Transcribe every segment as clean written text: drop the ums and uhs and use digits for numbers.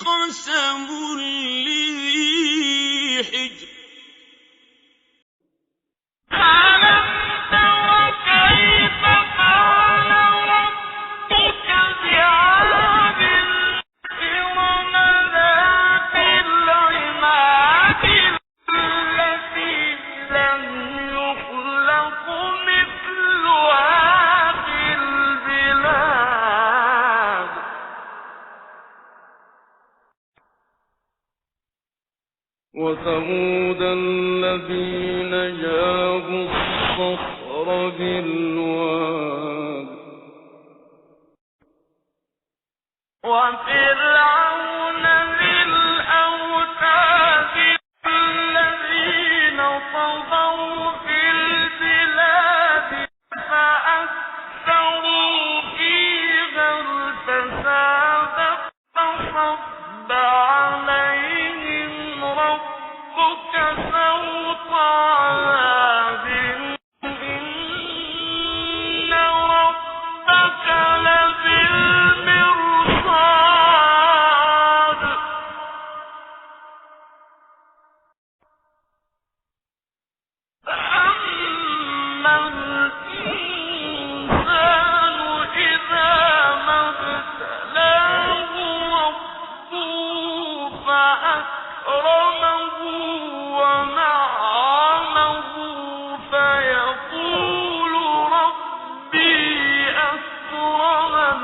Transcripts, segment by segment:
قَسَمٌ لِّذِي حِجْرٍ أَلَمْ تَرَ كَيْفَ فَعَلَ رَبُّكَ بِعَادٍ إِرَمَ ذَاتِ الْعِمَادِ الَّتِي لَمْ يُخْلَقْ مِثْلُهَا فِي الْبِلَادِ وَثَمُودَ الَّذِينَ جَابُوا الصَّخْرَ بِالْوَادِ وَفِرْعَوْنَ ذِي الْأَوْتَادِ الَّذِينَ طَغَوْا فِي الْبِلَادِ فَأَكْثَرُوا فِيهَا الْفَسَادَ فَصَبَّ عَلَيْهِمْ رَبُّكَ سَوْطَ عَذَابٍ إِنَّ رَبَّكَ لَبِالْمِرْصَادِ فَأَمَّا الْإِنسَانُ إِذَا مَا ابْتَلَاهُ رَبُّهُ فَأَكْرَمَهُ وَنَعَّمَهُ فَيَقُولُ رَبِّي أَكْرَمَنِ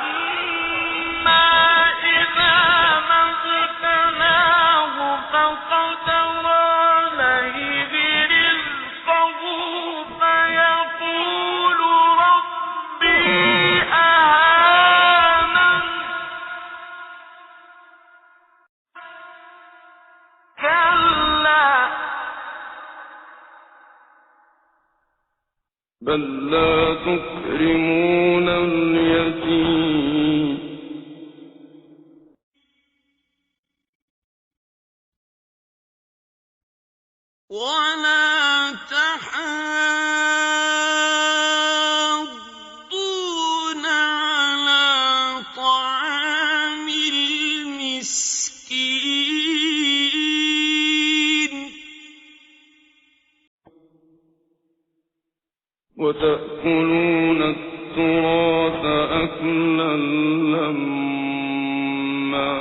وَأَمَّا إِذَا مَا ابْتَلَاهُ فَقَدَرَ عَلَيْهِ رِزْقَهُ فَيَقُولُ رَبِّي أَهَانَنِ كَلَّا بَل لَّا تُكْرِمُونَ الْيَتِيمَ وَلَا تَحَاضُّونَ عَلَىٰ طَعَامِ الْمِسْكِينِ وَتَأْكُلُونَ التُّرَاثَ أَكْلًا لَّمًّا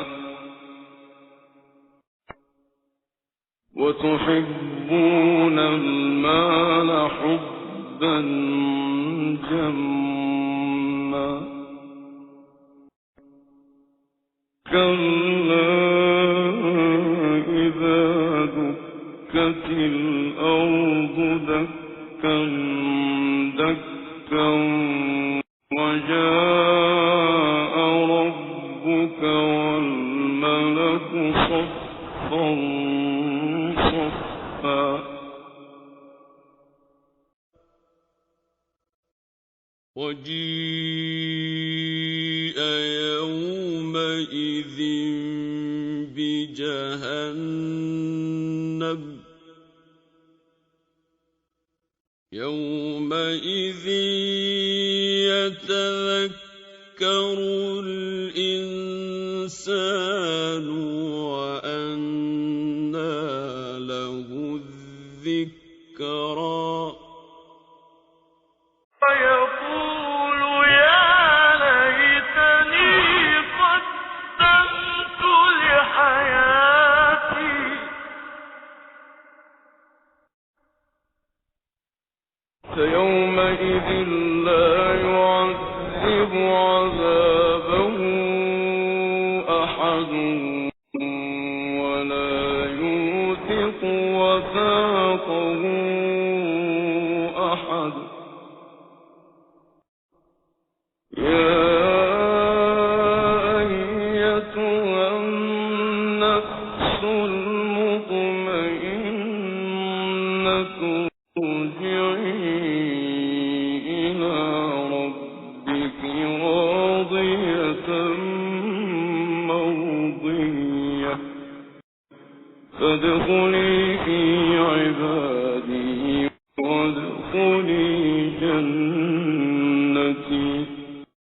وَتُحِبُّونَ الْمَالَ حُبًّا جَمًّا كَلَّا إِذَا دُكَّتِ الْأَرْضُ دَكًّا دَكًّا وَجَاءَ رَبُّكَ وَالْمَلَكُ صَفًّا صَفًّا وَجِيءَ يَوْمَئِذٍ بِجَهَنَّمَ يَوْمَئِذٍ يَتَذَكَّرُ الْإِنسَانُ وَأَنَّىٰ لَهُ الذِّكْرَىٰ وَيَقُولُ يَا لَيْتَنِي قَدَّمْتُ لِحَيَاتِي فَيَوْمَئِذٍ لَّا يُعَذِّبُ عَذَابَهُ أَحَدٌ وَلَا يُوثِقُ وَثَاقَهُ أَحَدٌ يَا أَيَّتُهَا النَّفْسُ الْمُطْمَئِنَّةُ ارْجِعِي إِلَىٰ رَبِّكِ رَاضِيَةً مَّرْضِيَّةً فَادْخُلِي فِي عِبَادِي وَادْخُلِي